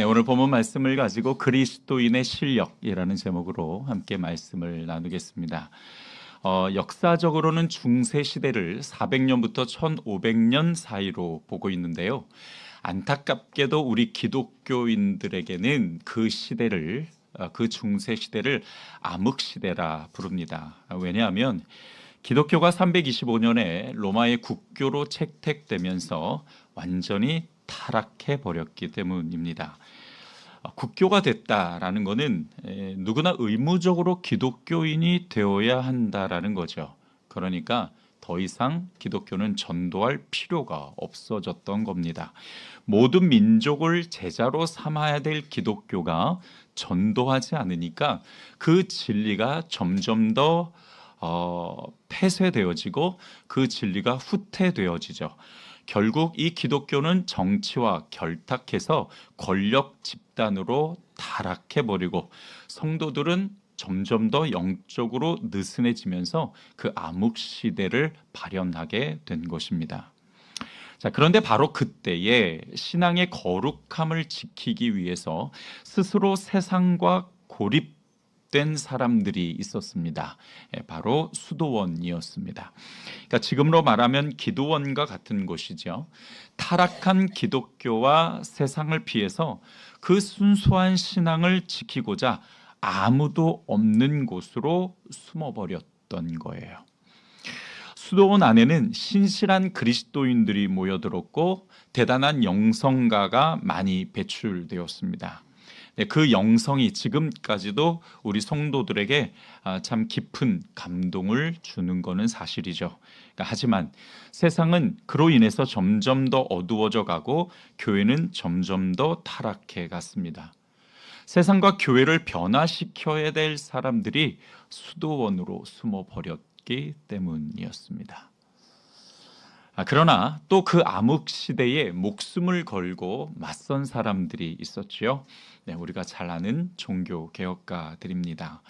네, 오늘 본문 말씀을 가지고 그리스도인의 실력이라는 제목으로 함께 말씀을 나누겠습니다. 역사적으로는 중세 시대를 400년부터 1500년 사이로 보고 있는데요. 안타깝게도 우리 기독교인들에게는 그 시대를 그 중세 시대를 암흑 시대라 부릅니다. 왜냐하면 기독교가 325년에 로마의 국교로 채택되면서 완전히 타락해 버렸기 때문입니다. 국교가 됐다라는 것은 누구나 의무적으로 기독교인이 되어야 한다라는 거죠. 그러니까 더 이상 기독교는 전도할 필요가 없어졌던 겁니다. 모든 민족을 제자로 삼아야 될 기독교가 전도하지 않으니까 그 진리가 점점 더 폐쇄되어지고 그 진리가 후퇴되어지죠. 결국 이 기독교는 정치와 결탁해서 권력 집단으로 타락해버리고 성도들은 점점 더 영적으로 느슨해지면서 그 암흑 시대를 발현하게 된 것입니다. 자, 그런데 바로 그때에 신앙의 거룩함을 지키기 위해서 스스로 세상과 고립된 사람들이 있었습니다. 바로 수도원이었습니다. 그러니까 지금으로 말하면 기도원과 같은 곳이죠. 타락한 기독교와 세상을 피해서 그 순수한 신앙을 지키고자 아무도 없는 곳으로 숨어버렸던 거예요. 수도원 안에는 신실한 그리스도인들이 모여들었고 대단한 영성가가 많이 배출되었습니다. 그 영성이 지금까지도 우리 성도들에게 참 깊은 감동을 주는 것은 사실이죠. 하지만 세상은 그로 인해서 점점 더 어두워져 가고 교회는 점점 더 타락해 갔습니다. 세상과 교회를 변화시켜야 될 사람들이 수도원으로 숨어버렸기 때문이었습니다. 그러나 또 그 암흑 시대에 목숨을 걸고 맞선 사람들이 있었지요. 네, 우리가 잘 아는 종교 개혁가들입니다.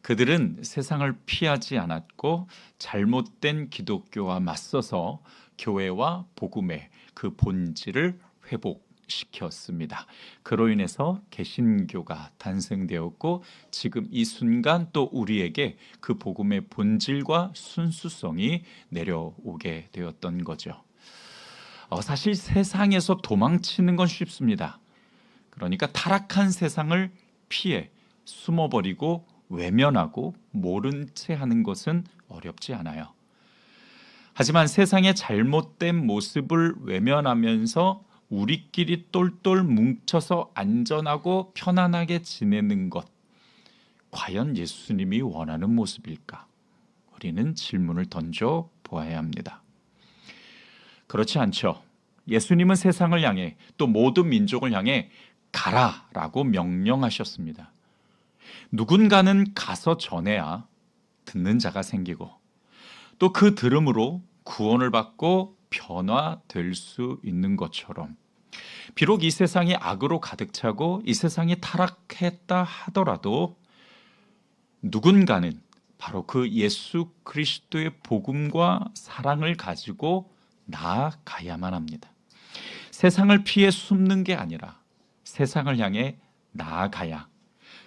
그들은 세상을 피하지 않았고 잘못된 기독교와 맞서서 교회와 복음의 그 본질을 회복시켰습니다. 그로 인해서 개신교가 탄생되었고 지금 이 순간 또 우리에게 그 복음의 본질과 순수성이 내려오게 되었던 거죠. 사실 세상에서 도망치는 건 쉽습니다. 그러니까 타락한 세상을 피해 숨어버리고 외면하고 모른 채 하는 것은 어렵지 않아요. 하지만 세상의 잘못된 모습을 외면하면서 우리끼리 똘똘 뭉쳐서 안전하고 편안하게 지내는 것, 과연 예수님이 원하는 모습일까? 우리는 질문을 던져 보아야 합니다. 그렇지 않죠. 예수님은 세상을 향해 또 모든 민족을 향해 가라라고 명령하셨습니다. 누군가는 가서 전해야 듣는 자가 생기고 또 그 들음으로 구원을 받고 변화될 수 있는 것처럼 비록 이 세상이 악으로 가득 차고 이 세상이 타락했다 하더라도 누군가는 바로 그 예수 그리스도의 복음과 사랑을 가지고 나아가야만 합니다. 세상을 피해 숨는 게 아니라 세상을 향해 나아가야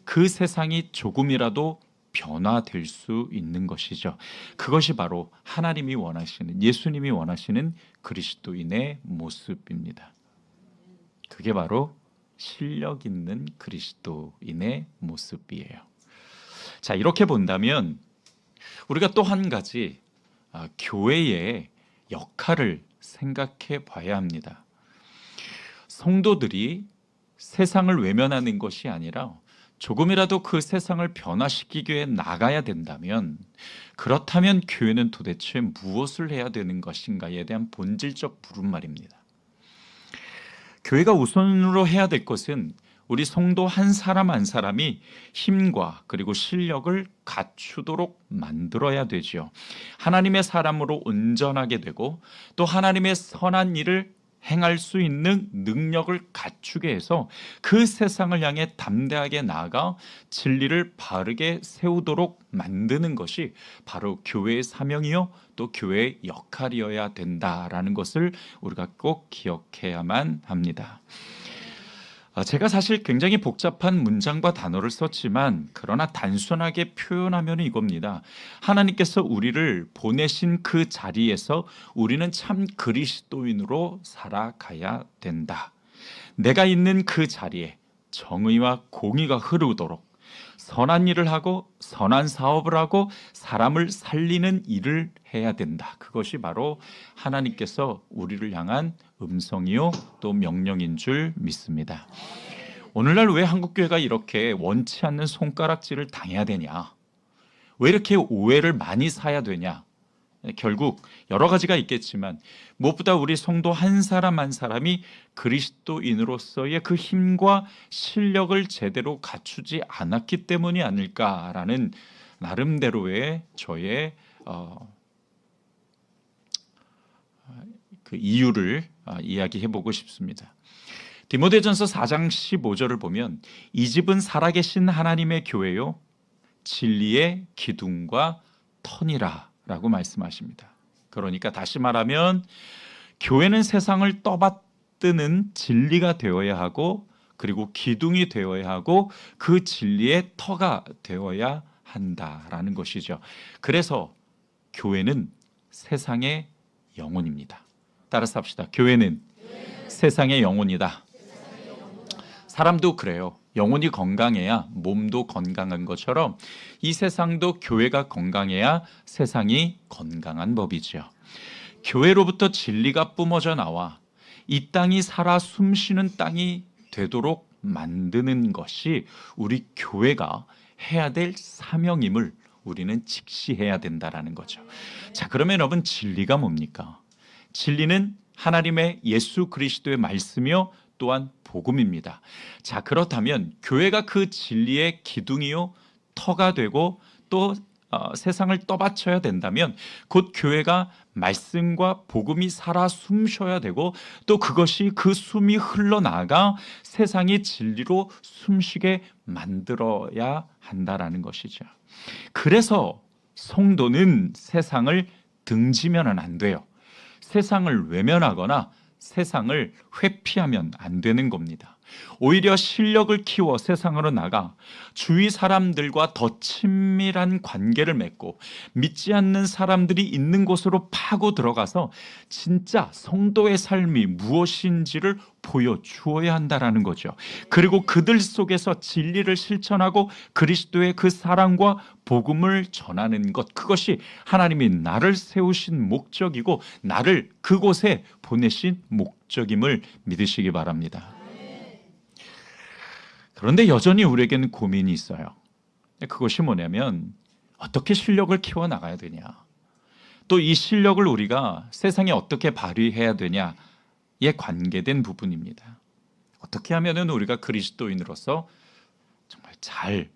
그 세상이 조금이라도 변화될 수 있는 것이죠. 그것이 바로 하나님이 원하시는, 예수님이 원하시는 그리스도인의 모습입니다. 그게 바로 실력 있는 그리스도인의 모습이에요. 자, 이렇게 본다면 우리가 또 한 가지 교회의 역할을 생각해 봐야 합니다. 성도들이 세상을 외면하는 것이 아니라 조금이라도 그 세상을 변화시키기 위해 나가야 된다면 그렇다면 교회는 도대체 무엇을 해야 되는 것인가에 대한 본질적 물음말입니다. 교회가 우선으로 해야 될 것은 우리 성도 한 사람 한 사람이 힘과 그리고 실력을 갖추도록 만들어야 되지요. 하나님의 사람으로 온전하게 되고 또 하나님의 선한 일을 행할 수 있는 능력을 갖추게 해서 그 세상을 향해 담대하게 나아가 진리를 바르게 세우도록 만드는 것이 바로 교회의 사명이요 또 교회의 역할이어야 된다라는 것을 우리가 꼭 기억해야만 합니다. 제가 사실 굉장히 복잡한 문장과 단어를 썼지만 그러나 단순하게 표현하면 이겁니다. 하나님께서 우리를 보내신 그 자리에서 우리는 참 그리스도인으로 살아가야 된다. 내가 있는 그 자리에 정의와 공의가 흐르도록 선한 일을 하고 선한 사업을 하고 사람을 살리는 일을 해야 된다. 그것이 바로 하나님께서 우리를 향한 음성이요 또 명령인 줄 믿습니다. 오늘날 왜 한국교회가 이렇게 원치 않는 손가락질을 당해야 되냐? 왜 이렇게 오해를 많이 사야 되냐? 결국 여러 가지가 있겠지만 무엇보다 우리 성도 한 사람 한 사람이 그리스도인으로서의 그 힘과 실력을 제대로 갖추지 않았기 때문이 아닐까라는 나름대로의 저의 그 이유를 이야기해 보고 싶습니다. 디모데전서 4장 15절을 보면 이 집은 살아계신 하나님의 교회요 진리의 기둥과 터니라 라고 말씀하십니다. 그러니까 다시 말하면 교회는 세상을 떠받드는 진리가 되어야 하고 그리고 기둥이 되어야 하고 그 진리의 터가 되어야 한다라는 것이죠. 그래서 교회는 세상의 영혼입니다. 따라서 합시다. 교회는 세상의 영혼이다. 사람도 그래요. 영혼이 건강해야 몸도 건강한 것처럼 이 세상도 교회가 건강해야 세상이 건강한 법이죠. 교회로부터 진리가 뿜어져 나와 이 땅이 살아 숨쉬는 땅이 되도록 만드는 것이 우리 교회가 해야 될 사명임을 우리는 직시해야 된다라는 거죠. 자, 그러면 여러분 진리가 뭡니까? 진리는 하나님의 예수 그리스도의 말씀이요 또한 복음입니다. 자, 그렇다면 교회가 그 진리의 기둥이요 터가 되고 또 세상을 떠받쳐야 된다면 곧 교회가 말씀과 복음이 살아 숨쉬어야 되고 또 그것이 그 숨이 흘러나가 세상이 진리로 숨쉬게 만들어야 한다라는 것이죠. 그래서 성도는 세상을 등지면은 안 돼요. 세상을 외면하거나 세상을 회피하면 안 되는 겁니다. 오히려 실력을 키워 세상으로 나가 주위 사람들과 더 친밀한 관계를 맺고 믿지 않는 사람들이 있는 곳으로 파고 들어가서 진짜 성도의 삶이 무엇인지를 보여주어야 한다라는 거죠. 그리고 그들 속에서 진리를 실천하고 그리스도의 그 사랑과 복음을 전하는 것, 그것이 하나님이 나를 세우신 목적이고 나를 그곳에 보내신 목적임을 믿으시기 바랍니다. 그런데 여전히 우리에게는 고민이 있어요. 그것이 뭐냐면 어떻게 실력을 키워나가야 되냐, 또 이 실력을 우리가 세상에 어떻게 발휘해야 되냐에 관계된 부분입니다. 어떻게 하면 우리가 그리스도인으로서 정말 잘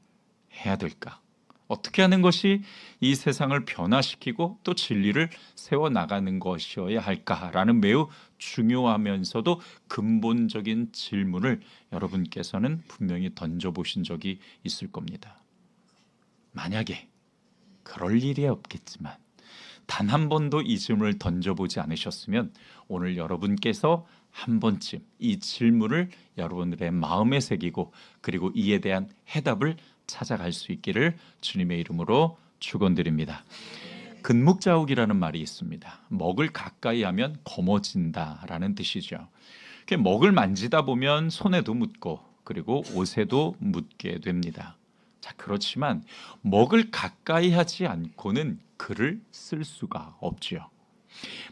해야 될까? 어떻게 하는 것이 이 세상을 변화시키고 또 진리를 세워나가는 것이어야 할까라는 매우 중요하면서도 근본적인 질문을 여러분께서는 분명히 던져보신 적이 있을 겁니다. 만약에 그럴 일이 없겠지만 단 한 번도 이 질문을 던져보지 않으셨으면 오늘 여러분께서 한 번쯤 이 질문을 여러분들의 마음에 새기고 그리고 이에 대한 해답을 찾아갈 수 있기를 주님의 이름으로 축원드립니다. 근묵자욱이라는 말이 있습니다. 먹을 가까이 하면 검어진다라는 뜻이죠. 먹을 만지다 보면 손에도 묻고 그리고 옷에도 묻게 됩니다. 자, 그렇지만 먹을 가까이 하지 않고는 글을 쓸 수가 없지요.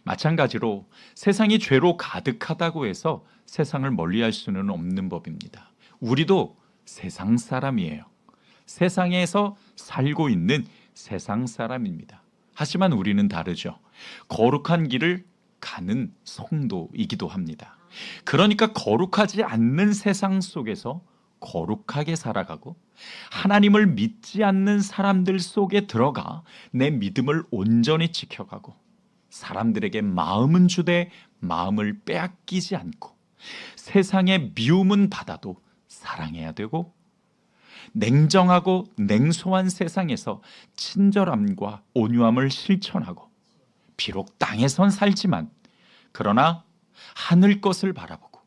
마찬가지로 세상이 죄로 가득하다고 해서 세상을 멀리할 수는 없는 법입니다. 우리도 세상 사람이에요. 세상에서 살고 있는 세상 사람입니다. 하지만 우리는 다르죠. 거룩한 길을 가는 성도이기도 합니다. 그러니까 거룩하지 않는 세상 속에서 거룩하게 살아가고 하나님을 믿지 않는 사람들 속에 들어가 내 믿음을 온전히 지켜가고 사람들에게 마음은 주되 마음을 빼앗기지 않고 세상의 미움은 받아도 사랑해야 되고 냉정하고 냉소한 세상에서 친절함과 온유함을 실천하고 비록 땅에선 살지만 그러나 하늘 것을 바라보고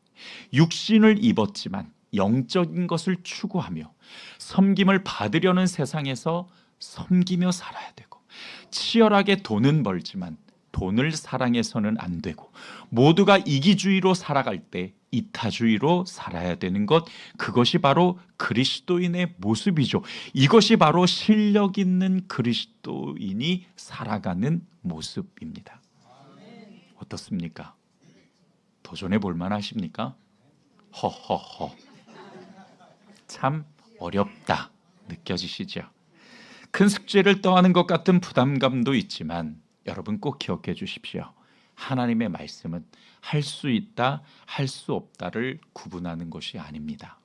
육신을 입었지만 영적인 것을 추구하며 섬김을 받으려는 세상에서 섬기며 살아야 되고, 치열하게 돈은 벌지만 돈을 사랑해서는 안 되고, 모두가 이기주의로 살아갈 때 이타주의로 살아야 되는 것, 그것이 바로 그리스도인의 모습이죠. 이것이 바로 실력 있는 그리스도인이 살아가는 모습입니다. 어떻습니까? 도전해 볼 만하십니까? 허허허, 참 어렵다 느껴지시죠? 큰 숙제를 떠하는 것 같은 부담감도 있지만 여러분 꼭 기억해 주십시오. 하나님의 말씀은 할 수 있다, 할 수 없다를 구분하는 것이 아닙니다.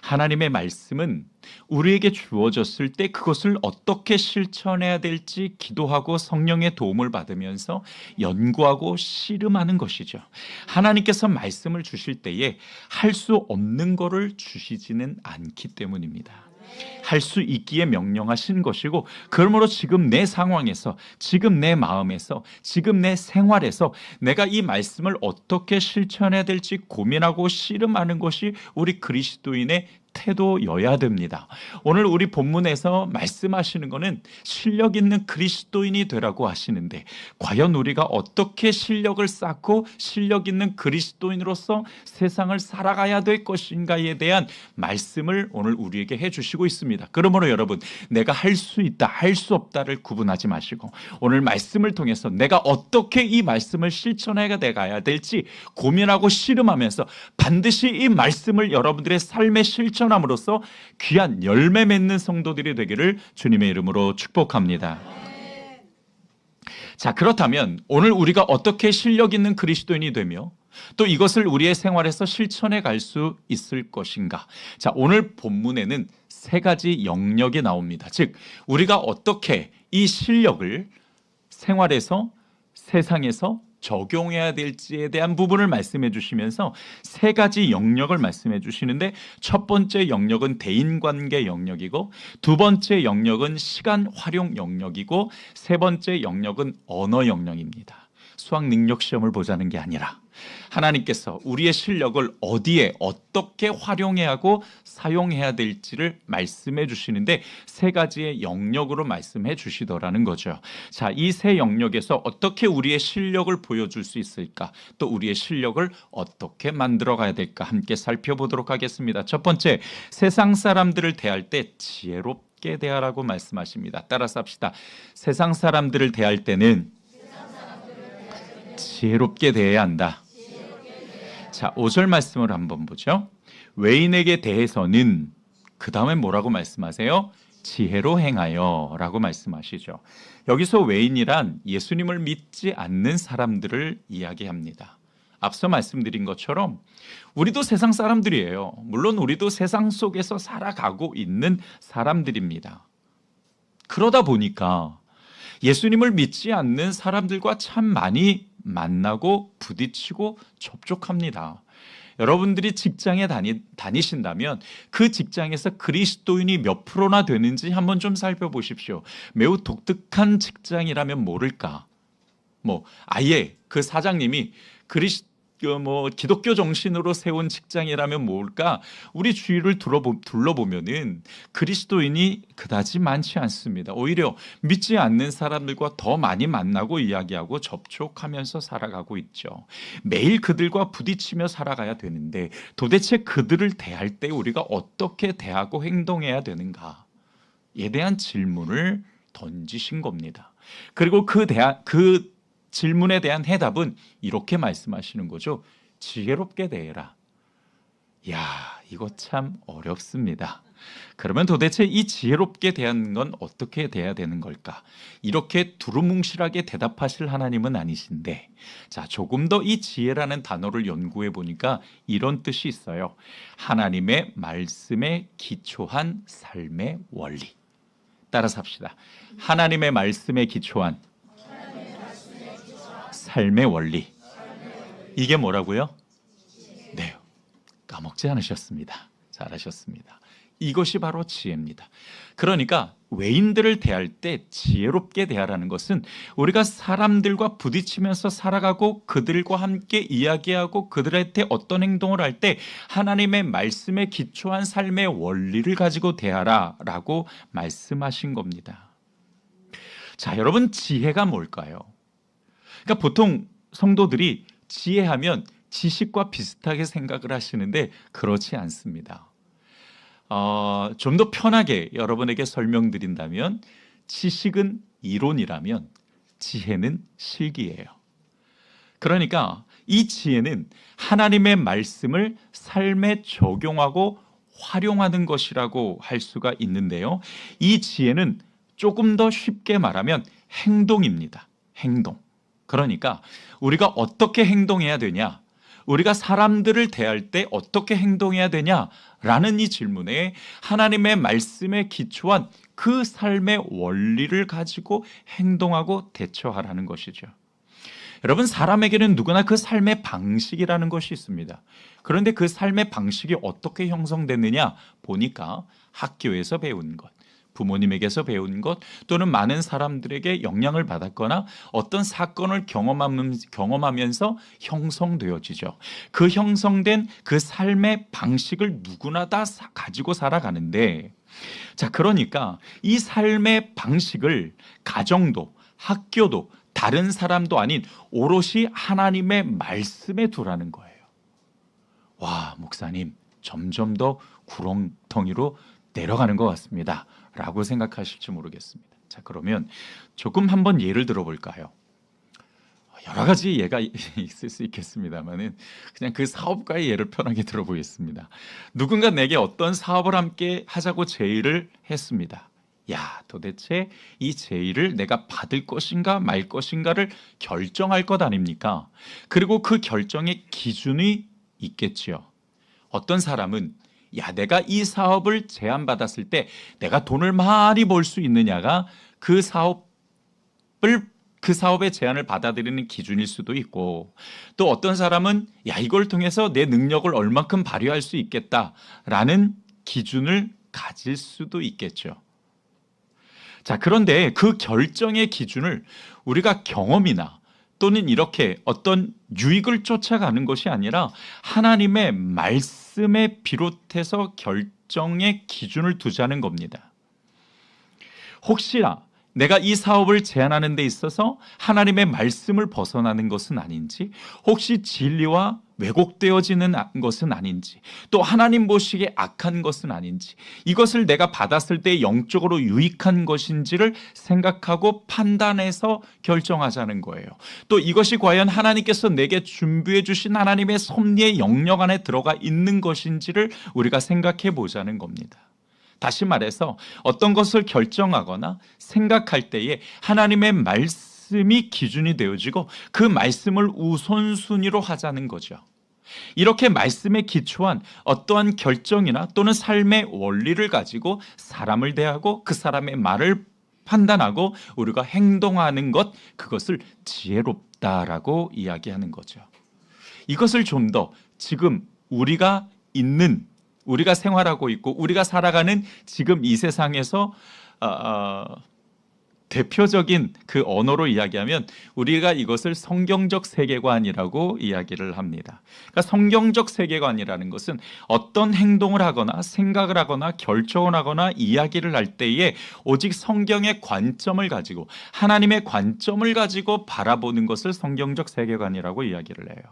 하나님의 말씀은 우리에게 주어졌을 때 그것을 어떻게 실천해야 될지 기도하고 성령의 도움을 받으면서 연구하고 씨름하는 것이죠. 하나님께서 말씀을 주실 때에 할 수 없는 것을 주시지는 않기 때문입니다. 할 수 있기에 명령하신 것이고, 그러므로 지금 내 상황에서, 지금 내 마음에서, 지금 내 생활에서 내가 이 말씀을 어떻게 실천해야 될지 고민하고 씨름하는 것이 우리 그리스도인의 태도여야 됩니다. 오늘 우리 본문에서 말씀하시는 것은 실력 있는 그리스도인이 되라고 하시는데, 과연 우리가 어떻게 실력을 쌓고 실력 있는 그리스도인으로서 세상을 살아가야 될 것인가에 대한 말씀을 오늘 우리에게 해주시고 있습니다. 그러므로 여러분, 내가 할 수 있다, 할 수 없다를 구분하지 마시고 오늘 말씀을 통해서 내가 어떻게 이 말씀을 실천해 가야 될지 고민하고 씨름하면서 반드시 이 말씀을 여러분들의 삶에 실천함으로써 귀한 열매 맺는 성도들이 되기를 주님의 이름으로 축복합니다. 자, 그렇다면 오늘 우리가 어떻게 실력 있는 그리스도인이 되며 또 이것을 우리의 생활에서 실천해 갈 수 있을 것인가? 자, 오늘 본문에는 세 가지 영역이 나옵니다. 즉, 우리가 어떻게 이 실력을 생활에서, 세상에서 적용해야 될지에 대한 부분을 말씀해 주시면서 세 가지 영역을 말씀해 주시는데, 첫 번째 영역은 대인관계 영역이고, 두 번째 영역은 시간 활용 영역이고, 세 번째 영역은 언어 영역입니다. 수학 능력 시험을 보자는 게 아니라 하나님께서 우리의 실력을 어디에 어떻게 활용해야 하고 사용해야 될지를 말씀해 주시는데 세 가지의 영역으로 말씀해 주시더라는 거죠. 자, 이 세 영역에서 어떻게 우리의 실력을 보여줄 수 있을까? 또 우리의 실력을 어떻게 만들어 가야 될까? 함께 살펴보도록 하겠습니다. 첫 번째, 세상 사람들을 대할 때 지혜롭게 대하라고 말씀하십니다. 따라서 합시다. 세상 사람들을 대할 때는 지혜롭게 대해야 한다. 자, 5절 말씀을 한번 보죠. 외인에게 대해서는 그 다음에 뭐라고 말씀하세요? 지혜로 행하여 라고 말씀하시죠. 여기서 외인이란 예수님을 믿지 않는 사람들을 이야기합니다. 앞서 말씀드린 것처럼 우리도 세상 사람들이에요. 물론 우리도 세상 속에서 살아가고 있는 사람들입니다. 그러다 보니까 예수님을 믿지 않는 사람들과 참 많이 만나고 부딪히고 접촉합니다. 여러분들이 직장에 다니신다면 그 직장에서 그리스도인이 몇 프로나 되는지 한번 좀 살펴보십시오. 매우 독특한 직장이라면 모를까? 아예 그 사장님이 기독교 정신으로 세운 직장이라면 뭘까? 우리 주위를 둘러보면은 그리스도인이 그다지 많지 않습니다. 오히려 믿지 않는 사람들과 더 많이 만나고 이야기하고 접촉하면서 살아가고 있죠. 매일 그들과 부딪히며 살아가야 되는데 도대체 그들을 대할 때 우리가 어떻게 대하고 행동해야 되는가에 대한 질문을 던지신 겁니다. 그리고 그 질문에 대한 해답은 이렇게 말씀하시는 거죠. 지혜롭게 대해라. 야, 이거 참 어렵습니다. 그러면 도대체 이 지혜롭게 대하는 건 어떻게 돼야 되는 걸까? 이렇게 두루뭉실하게 대답하실 하나님은 아니신데, 자, 조금 더 이 지혜라는 단어를 연구해 보니까 이런 뜻이 있어요. 하나님의 말씀에 기초한 삶의 원리. 따라서 합시다. 하나님의 말씀에 기초한 삶의 원리. 이게 뭐라고요? 네, 까먹지 않으셨습니다. 잘하셨습니다. 이것이 바로 지혜입니다. 그러니까 외인들을 대할 때 지혜롭게 대하라는 것은 우리가 사람들과 부딪히면서 살아가고 그들과 함께 이야기하고 그들한테 어떤 행동을 할 때 하나님의 말씀에 기초한 삶의 원리를 가지고 대하라라고 말씀하신 겁니다. 자, 여러분, 지혜가 뭘까요? 그러니까 보통 성도들이 지혜하면 지식과 비슷하게 생각을 하시는데 그렇지 않습니다. 좀 더 편하게 여러분에게 설명드린다면 지식은 이론이라면 지혜는 실기예요. 그러니까 이 지혜는 하나님의 말씀을 삶에 적용하고 활용하는 것이라고 할 수가 있는데요. 이 지혜는 조금 더 쉽게 말하면 행동입니다. 행동. 그러니까 우리가 어떻게 행동해야 되냐? 우리가 사람들을 대할 때 어떻게 행동해야 되냐라는 이 질문에 하나님의 말씀에 기초한 그 삶의 원리를 가지고 행동하고 대처하라는 것이죠. 여러분, 사람에게는 누구나 그 삶의 방식이라는 것이 있습니다. 그런데 그 삶의 방식이 어떻게 형성됐느냐 보니까 학교에서 배운 것, 부모님에게서 배운 것, 또는 많은 사람들에게 영향을 받았거나 어떤 사건을 경험하면서 형성되어지죠. 그 형성된 그 삶의 방식을 누구나 다 가지고 살아가는데, 자, 그러니까 이 삶의 방식을 가정도 학교도 다른 사람도 아닌 오롯이 하나님의 말씀에 두라는 거예요. 와, 목사님, 점점 더 구렁텅이로 내려가는 것 같습니다 라고 생각하실지 모르겠습니다. 자, 그러면 조금 한번 예를 들어볼까요? 여러 가지 예가 있을 수 있겠습니다만은 그냥 그 사업가의 예를 편하게 들어보겠습니다. 누군가 내게 어떤 사업을 함께 하자고 제의를 했습니다. 야, 도대체 이 제의를 내가 받을 것인가 말 것인가를 결정할 것 아닙니까? 그리고 그 결정의 기준이 있겠지요. 어떤 사람은 야, 내가 이 사업을 제안받았을 때 내가 돈을 많이 벌 수 있느냐가 그 사업의 제안을 받아들이는 기준일 수도 있고, 또 어떤 사람은 야, 이걸 통해서 내 능력을 얼만큼 발휘할 수 있겠다라는 기준을 가질 수도 있겠죠. 자, 그런데 그 결정의 기준을 우리가 경험이나 또는 이렇게 어떤 유익을 쫓아가는 것이 아니라 하나님의 말씀에 비롯해서 결정의 기준을 두자는 겁니다. 혹시나 내가 이 사업을 제안하는 데 있어서 하나님의 말씀을 벗어나는 것은 아닌지, 혹시 진리와 왜곡되어지는 것은 아닌지, 또 하나님 보시기에 악한 것은 아닌지, 이것을 내가 받았을 때 영적으로 유익한 것인지를 생각하고 판단해서 결정하자는 거예요. 또 이것이 과연 하나님께서 내게 준비해 주신 하나님의 섭리의 영역 안에 들어가 있는 것인지를 우리가 생각해 보자는 겁니다. 다시 말해서 어떤 것을 결정하거나 생각할 때에 하나님의 말씀이 기준이 되어지고 그 말씀을 우선순위로 하자는 거죠. 이렇게 말씀에 기초한 어떠한 결정이나 또는 삶의 원리를 가지고 사람을 대하고 그 사람의 말을 판단하고 우리가 행동하는 것, 그것을 지혜롭다라고 이야기하는 거죠. 이것을 좀 더 지금 우리가 생활하고 있고 우리가 살아가는 지금 이 세상에서 대표적인 그 언어로 이야기하면 우리가 이것을 성경적 세계관이라고 이야기를 합니다. 그러니까 성경적 세계관이라는 것은 어떤 행동을 하거나 생각을 하거나 결정을 하거나 이야기를 할 때에 오직 성경의 관점을 가지고 하나님의 관점을 가지고 바라보는 것을 성경적 세계관이라고 이야기를 해요.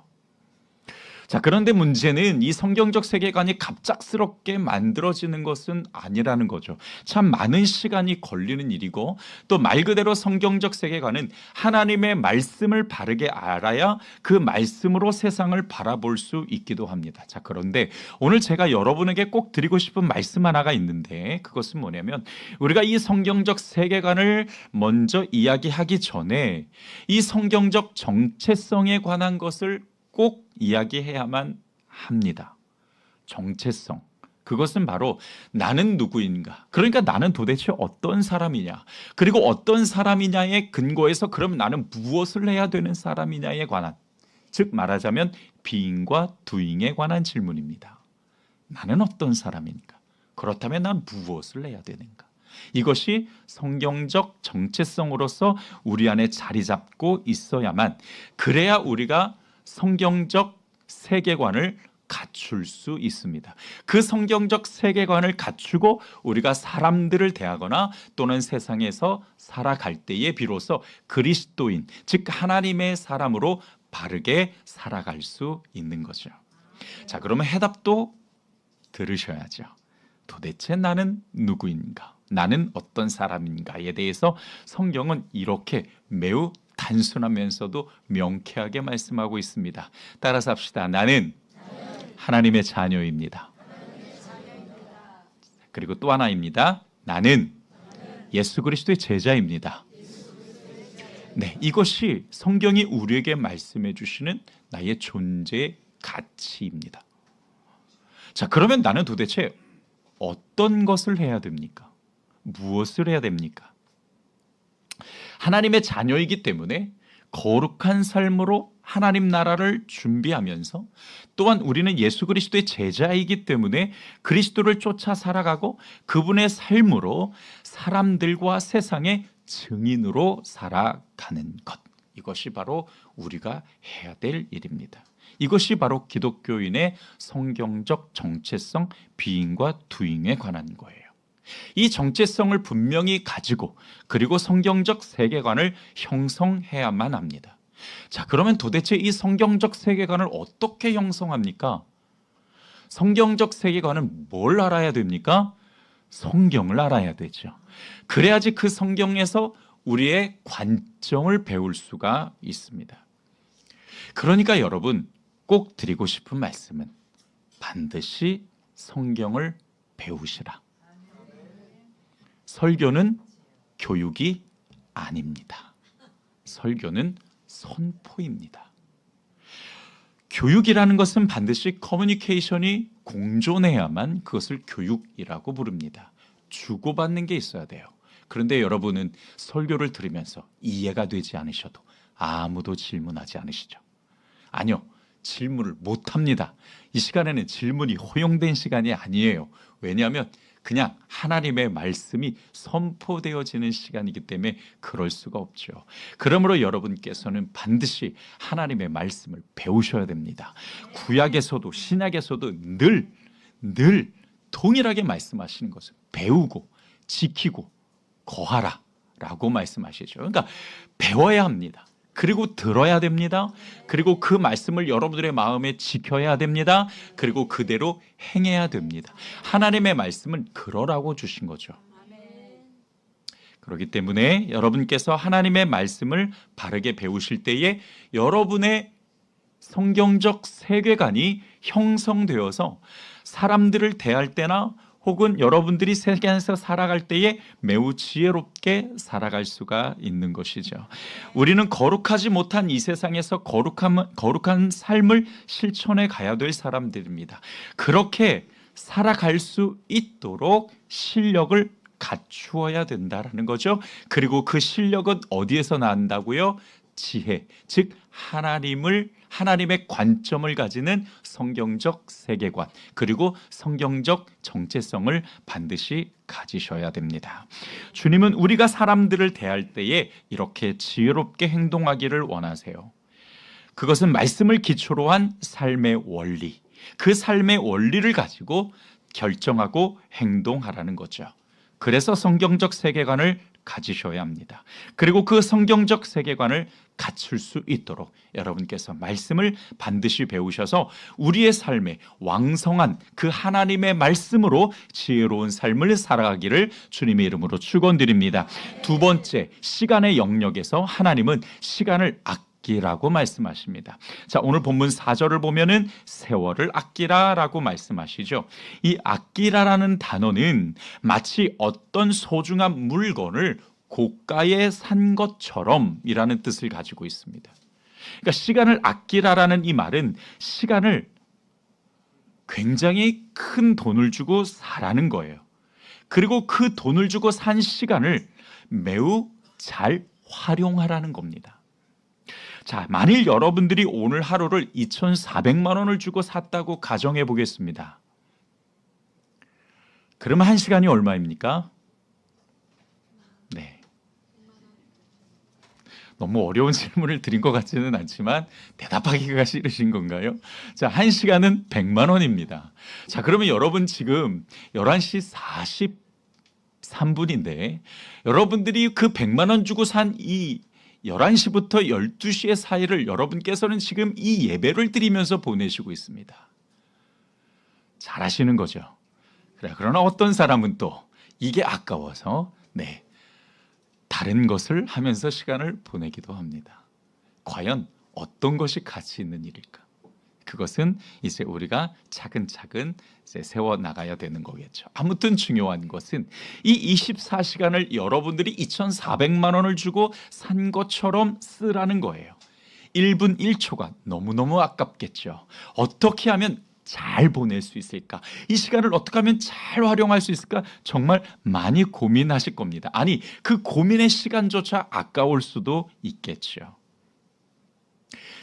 자, 그런데 문제는 이 성경적 세계관이 갑작스럽게 만들어지는 것은 아니라는 거죠. 참 많은 시간이 걸리는 일이고, 또 말 그대로 성경적 세계관은 하나님의 말씀을 바르게 알아야 그 말씀으로 세상을 바라볼 수 있기도 합니다. 자, 그런데 오늘 제가 여러분에게 꼭 드리고 싶은 말씀 하나가 있는데, 그것은 뭐냐면 우리가 이 성경적 세계관을 먼저 이야기하기 전에 이 성경적 정체성에 관한 것을 꼭 이야기해야만 합니다. 정체성. 그것은 바로 나는 누구인가? 그러니까 나는 도대체 어떤 사람이냐? 그리고 어떤 사람이냐에 근거해서 그럼 나는 무엇을 해야 되는 사람이냐에 관한, 즉 말하자면 being과 doing에 관한 질문입니다. 나는 어떤 사람인가? 그렇다면 난 무엇을 해야 되는가? 이것이 성경적 정체성으로서 우리 안에 자리 잡고 있어야만, 그래야 우리가 성경적 세계관을 갖출 수 있습니다. 그 성경적 세계관을 갖추고 우리가 사람들을 대하거나 또는 세상에서 살아갈 때에 비로소 그리스도인, 즉 하나님의 사람으로 바르게 살아갈 수 있는 거죠. 자, 그러면 해답도 들으셔야죠. 도대체 나는 누구인가? 나는 어떤 사람인가에 대해서 성경은 이렇게 매우 단순하면서도 명쾌하게 말씀하고 있습니다. 따라서 합시다. 나는 하나님의 자녀입니다. 그리고 또 하나입니다. 나는 예수 그리스도의 제자입니다. 네, 이것이 성경이 우리에게 말씀해 주시는 나의 존재의 가치입니다. 자, 그러면 나는 도대체 어떤 것을 해야 됩니까? 무엇을 해야 됩니까? 하나님의 자녀이기 때문에 거룩한 삶으로 하나님 나라를 준비하면서, 또한 우리는 예수 그리스도의 제자이기 때문에 그리스도를 쫓아 살아가고 그분의 삶으로 사람들과 세상의 증인으로 살아가는 것, 이것이 바로 우리가 해야 될 일입니다. 이것이 바로 기독교인의 성경적 정체성, 비잉과 두잉에 관한 거예요. 이 정체성을 분명히 가지고 그리고 성경적 세계관을 형성해야만 합니다. 자, 그러면 도대체 이 성경적 세계관을 어떻게 형성합니까? 성경적 세계관은 뭘 알아야 됩니까? 성경을 알아야 되죠. 그래야지 그 성경에서 우리의 관점을 배울 수가 있습니다. 그러니까 여러분, 꼭 드리고 싶은 말씀은 반드시 성경을 배우시라. 설교는 교육이 아닙니다. 설교는 선포입니다. 교육이라는 것은 반드시 커뮤니케이션이 공존해야만 그것을 교육이라고 부릅니다. 주고받는 게 있어야 돼요. 그런데 여러분은 설교를 들으면서 이해가 되지 않으셔도 아무도 질문하지 않으시죠? 아니요, 질문을 못합니다. 이 시간에는 질문이 허용된 시간이 아니에요. 왜냐하면 그냥 하나님의 말씀이 선포되어지는 시간이기 때문에 그럴 수가 없죠. 그러므로 여러분께서는 반드시 하나님의 말씀을 배우셔야 됩니다. 구약에서도 신약에서도 늘 동일하게 말씀하시는 것은 배우고 지키고 거하라 라고 말씀하시죠. 그러니까 배워야 합니다. 그리고 들어야 됩니다. 그리고 그 말씀을 여러분들의 마음에 지켜야 됩니다. 그리고 그대로 행해야 됩니다. 하나님의 말씀은 그러라고 주신 거죠. 그렇기 때문에 여러분께서 하나님의 말씀을 바르게 배우실 때에 여러분의 성경적 세계관이 형성되어서 사람들을 대할 때나 혹은 여러분들이 세상에서 살아갈 때에 매우 지혜롭게 살아갈 수가 있는 것이죠. 우리는 거룩하지 못한 이 세상에서 거룩한 삶을 실천해 가야 될 사람들입니다. 그렇게 살아갈 수 있도록 실력을 갖추어야 된다라는 거죠. 그리고 그 실력은 어디에서 난다고요? 지혜, 즉 하나님의 관점을 가지는 성경적 세계관, 그리고 성경적 정체성을 반드시 가지셔야 됩니다. 주님은 우리가 사람들을 대할 때에 이렇게 지혜롭게 행동하기를 원하세요. 그것은 말씀을 기초로 한 삶의 원리, 그 삶의 원리를 가지고 결정하고 행동하라는 거죠. 그래서 성경적 세계관을 가지셔야 합니다. 그리고 그 성경적 세계관을 갖출 수 있도록 여러분께서 말씀을 반드시 배우셔서 우리의 삶에 왕성한 그 하나님의 말씀으로 지혜로운 삶을 살아가기를 주님의 이름으로 축원드립니다. 두 번째, 시간의 영역에서 하나님은 시간을 아끼라고 말씀하십니다. 자, 오늘 본문 4절을 보면은 세월을 아끼라라고 말씀하시죠. 이 아끼라라는 단어는 마치 어떤 소중한 물건을 고가에 산 것처럼 이라는 뜻을 가지고 있습니다. 그러니까 시간을 아끼라라는 이 말은 시간을 굉장히 큰 돈을 주고 사라는 거예요. 그리고 그 돈을 주고 산 시간을 매우 잘 활용하라는 겁니다. 자, 만일 여러분들이 오늘 하루를 2,400만 원을 주고 샀다고 가정해 보겠습니다. 그러면 1시간이 얼마입니까? 네. 너무 어려운 질문을 드린 것 같지는 않지만 대답하기가 싫으신 건가요? 자, 1시간은 100만 원입니다. 자, 그러면 여러분 지금 11시 43분인데 여러분들이 그 100만 원 주고 산 이 11시부터 12시의 사이를 여러분께서는 지금 이 예배를 드리면서 보내시고 있습니다. 잘하시는 거죠. 그래, 그러나 어떤 사람은 또 이게 아까워서 다른 것을 하면서 시간을 보내기도 합니다. 과연 어떤 것이 가치 있는 일일까? 그것은 이제 우리가 차근차근 이제 세워나가야 되는 거겠죠. 아무튼 중요한 것은 이 24시간을 여러분들이 2,400만 원을 주고 산 것처럼 쓰라는 거예요. 1분 1초가 너무너무 아깝겠죠. 어떻게 하면 잘 보낼 수 있을까? 이 시간을 어떻게 하면 잘 활용할 수 있을까? 정말 많이 고민하실 겁니다. 아니, 그 고민의 시간조차 아까울 수도 있겠죠.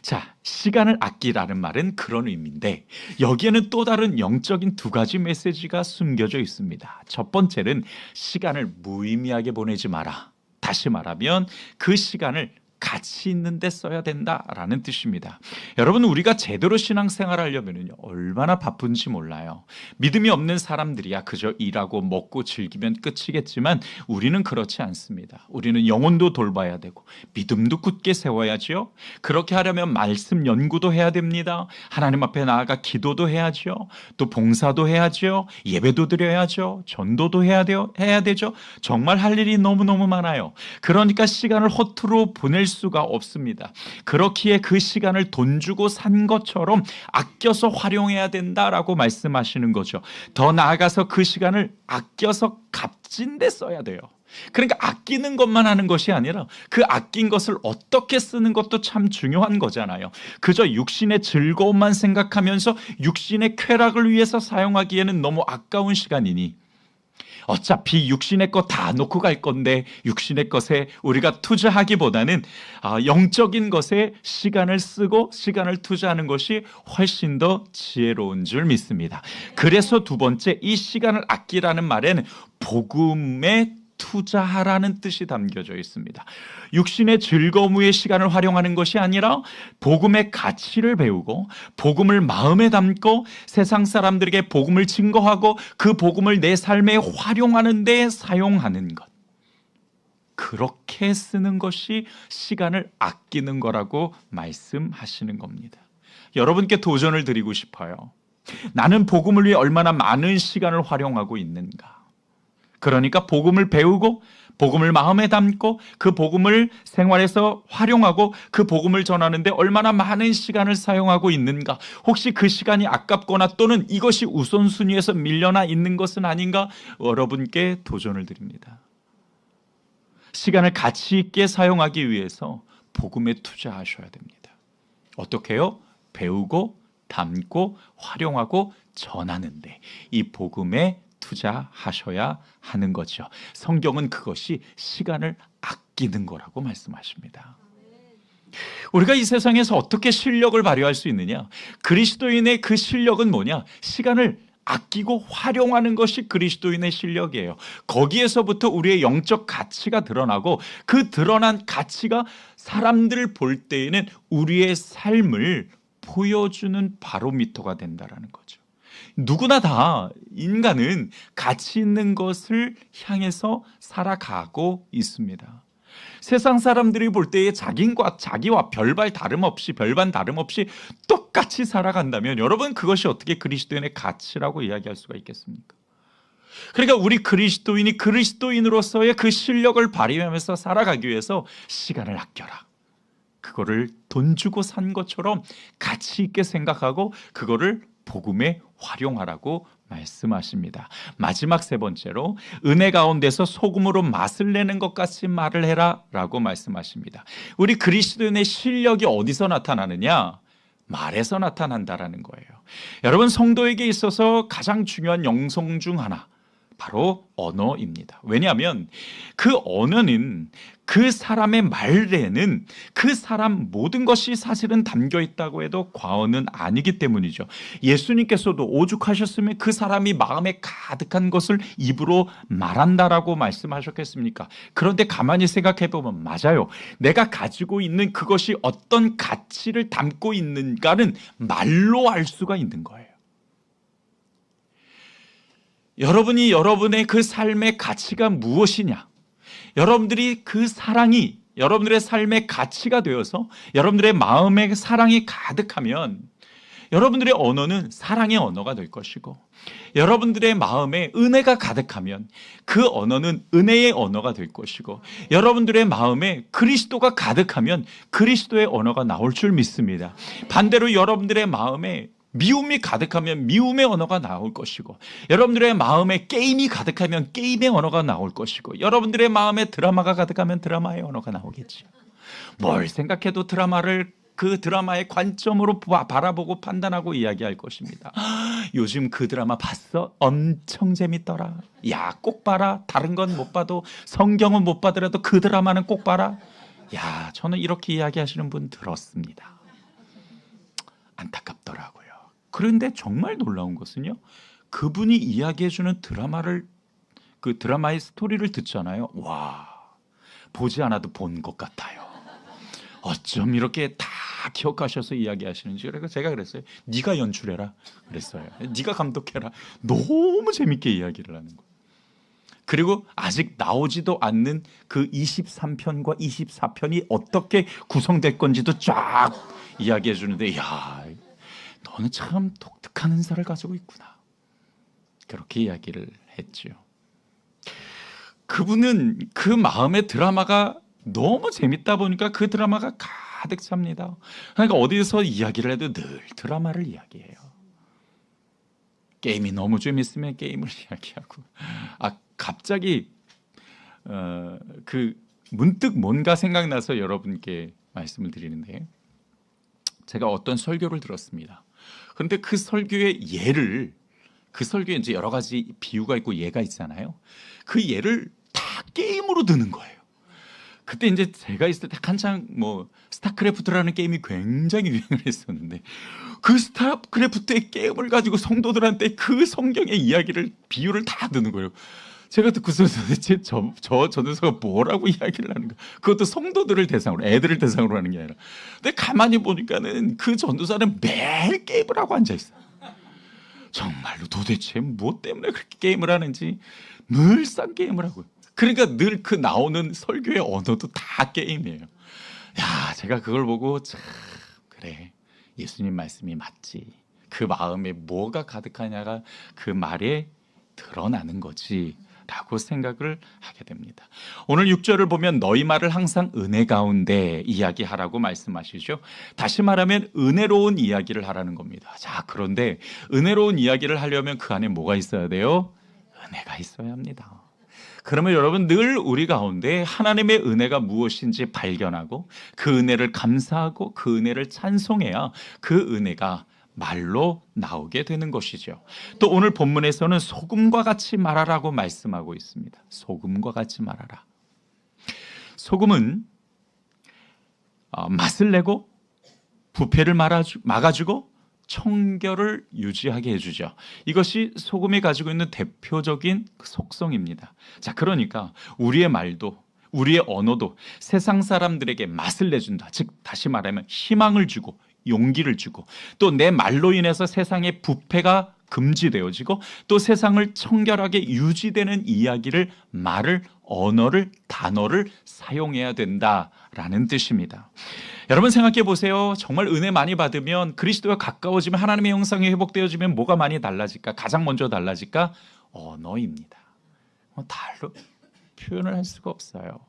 자, 시간을 아끼라는 말은 그런 의미인데 여기에는 또 다른 영적인 두 가지 메시지가 숨겨져 있습니다. 첫 번째는 시간을 무의미하게 보내지 마라. 다시 말하면 그 시간을 가치 있는 데 써야 된다라는 뜻입니다. 여러분, 우리가 제대로 신앙생활을 하려면 얼마나 바쁜지 몰라요. 믿음이 없는 사람들이야 그저 일하고 먹고 즐기면 끝이겠지만 우리는 그렇지 않습니다. 우리는 영혼도 돌봐야 되고 믿음도 굳게 세워야죠. 그렇게 하려면 말씀 연구도 해야 됩니다. 하나님 앞에 나아가 기도도 해야죠. 또 봉사도 해야죠. 예배도 드려야죠. 전도도 해야 되죠. 정말 할 일이 너무너무 많아요. 그러니까 시간을 허투루 보낼 수가 없습니다. 그렇기에 그 시간을 돈 주고 산 것처럼 아껴서 활용해야 된다라고 말씀하시는 거죠. 더 나아가서 그 시간을 아껴서 값진 데 써야 돼요. 그러니까 아끼는 것만 하는 것이 아니라 그 아낀 것을 어떻게 쓰는 것도 참 중요한 거잖아요. 그저 육신의 즐거움만 생각하면서 육신의 쾌락을 위해서 사용하기에는 너무 아까운 시간이니 어차피 육신의 것 다 놓고 갈 건데 육신의 것에 우리가 투자하기보다는 영적인 것에 시간을 쓰고 시간을 투자하는 것이 훨씬 더 지혜로운 줄 믿습니다. 그래서 두 번째, 이 시간을 아끼라는 말에는 복음에 투자하라는 뜻이 담겨져 있습니다. 육신의 즐거움 위에 시간을 활용하는 것이 아니라 복음의 가치를 배우고 복음을 마음에 담고 세상 사람들에게 복음을 증거하고 그 복음을 내 삶에 활용하는 데 사용하는 것. 그렇게 쓰는 것이 시간을 아끼는 거라고 말씀하시는 겁니다. 여러분께 도전을 드리고 싶어요. 나는 복음을 위해 얼마나 많은 시간을 활용하고 있는가? 그러니까 복음을 배우고 복음을 마음에 담고 그 복음을 생활에서 활용하고 그 복음을 전하는데 얼마나 많은 시간을 사용하고 있는가? 혹시 그 시간이 아깝거나 또는 이것이 우선순위에서 밀려나 있는 것은 아닌가? 여러분께 도전을 드립니다. 시간을 가치 있게 사용하기 위해서 복음에 투자하셔야 됩니다. 어떻게 해요? 배우고 담고 활용하고 전하는데 이 복음에 투자하셔야 하는 거죠. 성경은 그것이 시간을 아끼는 거라고 말씀하십니다. 우리가 이 세상에서 어떻게 실력을 발휘할 수 있느냐? 그리스도인의 그 실력은 뭐냐? 시간을 아끼고 활용하는 것이 그리스도인의 실력이에요. 거기에서부터 우리의 영적 가치가 드러나고 그 드러난 가치가 사람들을 볼 때에는 우리의 삶을 보여주는 바로미터가 된다는 거죠. 누구나 다 인간은 가치 있는 것을 향해서 살아가고 있습니다. 세상 사람들이 볼 때에 자기와 별반 다름없이 똑같이 살아간다면 여러분 그것이 어떻게 그리스도인의 가치라고 이야기할 수가 있겠습니까? 그러니까 우리 그리스도인이 그리스도인으로서의 그 실력을 발휘하면서 살아가기 위해서 시간을 아껴라. 그거를 돈 주고 산 것처럼 가치 있게 생각하고 그거를 복음에 활용하라고 말씀하십니다. 마지막 세 번째로 은혜 가운데서 소금으로 맛을 내는 것 같이 말을 해라 라고 말씀하십니다. 우리 그리스도인의 실력이 어디서 나타나느냐? 말에서 나타난다라는 거예요. 여러분 성도에게 있어서 가장 중요한 영성 중 하나 바로 언어입니다. 왜냐하면 그 언어는 그 사람의 말에는 그 사람 모든 것이 사실은 담겨 있다고 해도 과언은 아니기 때문이죠. 예수님께서도 오죽하셨으면 그 사람이 마음에 가득한 것을 입으로 말한다라고 말씀하셨겠습니까? 그런데 가만히 생각해 보면 맞아요. 내가 가지고 있는 그것이 어떤 가치를 담고 있는가는 말로 알 수가 있는 거예요. 여러분이 여러분의 그 삶의 가치가 무엇이냐? 여러분들이 그 사랑이 여러분들의 삶의 가치가 되어서 여러분들의 마음에 사랑이 가득하면 여러분들의 언어는 사랑의 언어가 될 것이고, 여러분들의 마음에 은혜가 가득하면 그 언어는 은혜의 언어가 될 것이고, 여러분들의 마음에 그리스도가 가득하면 그리스도의 언어가 나올 줄 믿습니다. 반대로 여러분들의 마음에 미움이 가득하면 미움의 언어가 나올 것이고, 여러분들의 마음에 게임이 가득하면 게임의 언어가 나올 것이고, 여러분들의 마음에 드라마가 가득하면 드라마의 언어가 나오겠죠. 뭘 생각해도 드라마를 그 드라마의 관점으로 바라보고 판단하고 이야기할 것입니다. 요즘 그 드라마 봤어? 엄청 재밌더라. 야, 꼭 봐라. 다른 건 못 봐도, 성경은 못 봐더라도 그 드라마는 꼭 봐라. 야, 저는 이렇게 이야기하시는 분 들었습니다. 안타깝더라고요. 그런데 정말 놀라운 것은요, 그분이 이야기해주는 그 드라마의 스토리를 듣잖아요. 와, 보지 않아도 본 것 같아요. 어쩜 이렇게 다 기억하셔서 이야기하시는지. 그래서 제가 그랬어요. 네가 연출해라 그랬어요. 네가 감독해라. 너무 재밌게 이야기를 하는 거예요. 그리고 아직 나오지도 않는 그 23편과 24편이 어떻게 구성될 건지도 쫙 이야기해 주는데, 야, 너는 참 독특한 은사를 가지고 있구나. 그렇게 이야기를 했죠. 그분은 그 마음의 드라마가 너무 재밌다 보니까 그 드라마가 가득 찹니다. 그러니까 어디서 이야기를 해도 늘 드라마를 이야기해요. 게임이 너무 재밌으면 게임을 이야기하고, 갑자기 문득 뭔가 생각나서 여러분께 말씀을 드리는데, 제가 어떤 설교를 들었습니다. 그런데 그 설교의 그 설교에 이제 여러 가지 비유가 있고 예가 있잖아요. 그 예를 다 게임으로 드는 거예요. 그때 이제 제가 있을 때 한창 스타크래프트라는 게임이 굉장히 유행을 했었는데, 그 스타크래프트의 게임을 가지고 성도들한테 그 성경의 이야기를 비유를 다 드는 거예요. 제가 듣고서 도대체 저 전도사가 뭐라고 이야기를 하는 거야. 그것도 성도들을 대상으로, 애들을 대상으로 하는 게 아니라. 근데 가만히 보니까는 그 전도사는 매일 게임을 하고 앉아있어요. 정말로 도대체 뭐 때문에 그렇게 게임을 하는지 늘상 게임을 하고요. 그러니까 늘 그 나오는 설교의 언어도 다 게임이에요. 야, 제가 그걸 보고 참, 그래, 예수님 말씀이 맞지. 그 마음에 뭐가 가득하냐가 그 말에 드러나는 거지 라고 생각을 하게 됩니다. 오늘 6절을 보면 너희 말을 항상 은혜 가운데 이야기하라고 말씀하시죠. 다시 말하면 은혜로운 이야기를 하라는 겁니다. 자, 그런데 은혜로운 이야기를 하려면 그 안에 뭐가 있어야 돼요? 은혜가 있어야 합니다. 그러면 여러분, 늘 우리 가운데 하나님의 은혜가 무엇인지 발견하고 그 은혜를 감사하고 그 은혜를 찬송해야 그 은혜가 말로 나오게 되는 것이죠. 또 오늘 본문에서는 소금과 같이 말하라고 말씀하고 있습니다. 소금과 같이 말하라. 소금은 맛을 내고 부패를 막아주고 청결을 유지하게 해주죠. 이것이 소금이 가지고 있는 대표적인 속성입니다. 자, 그러니까 우리의 말도, 우리의 언어도 세상 사람들에게 맛을 내준다. 즉 다시 말하면 희망을 주고 용기를 주고, 또 내 말로 인해서 세상의 부패가 금지되어지고 또 세상을 청결하게 유지되는 이야기를, 말을, 언어를, 단어를 사용해야 된다라는 뜻입니다. 여러분 생각해 보세요. 정말 은혜 많이 받으면, 그리스도와 가까워지면, 하나님의 형상이 회복되어지면 뭐가 많이 달라질까? 가장 먼저 달라질까? 언어입니다. 달로 표현을 할 수가 없어요.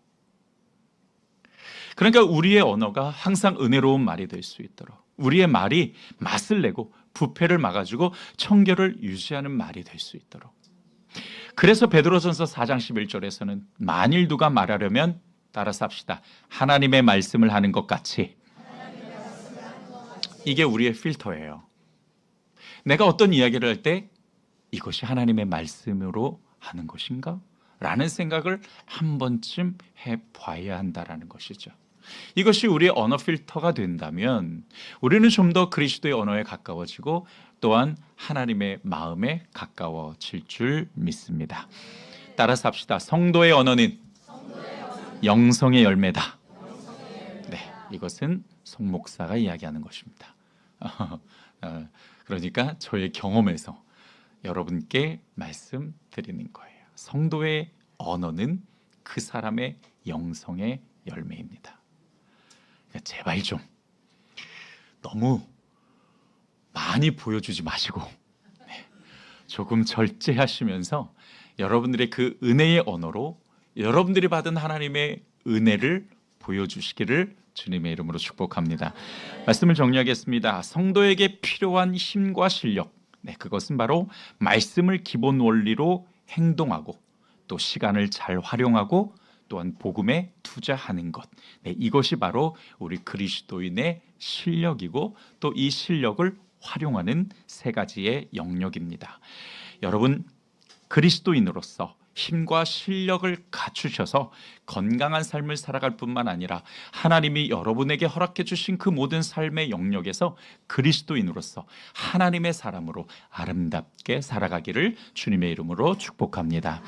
그러니까 우리의 언어가 항상 은혜로운 말이 될 수 있도록, 우리의 말이 맛을 내고 부패를 막아주고 청결을 유지하는 말이 될 수 있도록. 그래서 베드로전서 4장 11절에서는 만일 누가 말하려면, 따라서 합시다, 하나님의 말씀을 하는 것 같이. 이게 우리의 필터예요. 내가 어떤 이야기를 할 때 이것이 하나님의 말씀으로 하는 것인가? 라는 생각을 한 번쯤 해봐야 한다라는 것이죠. 이것이 우리의 언어 필터가 된다면 우리는 좀 더 그리스도의 언어에 가까워지고 또한 하나님의 마음에 가까워질 줄 믿습니다. 따라서 합시다. 성도의 언어는 영성의 열매다. 네, 이것은 송 목사가 이야기하는 것입니다. 그러니까 저의 경험에서 여러분께 말씀드리는 거예요. 성도의 언어는 그 사람의 영성의 열매입니다. 그러니까 제발 좀 너무 많이 보여주지 마시고 조금 절제하시면서 여러분들의 그 은혜의 언어로 여러분들이 받은 하나님의 은혜를 보여주시기를 주님의 이름으로 축복합니다. 말씀을 정리하겠습니다. 성도에게 필요한 힘과 실력, 그것은 바로 말씀을 기본 원리로 행동하고 또 시간을 잘 활용하고 또한 복음에 투자하는 것, 이것이 바로 우리 그리스도인의 실력이고 또 이 실력을 활용하는 세 가지의 영역입니다. 여러분, 그리스도인으로서 힘과 실력을 갖추셔서 건강한 삶을 살아갈 뿐만 아니라 하나님이 여러분에게 허락해 주신 그 모든 삶의 영역에서 그리스도인으로서 하나님의 사람으로 아름답게 살아가기를 주님의 이름으로 축복합니다.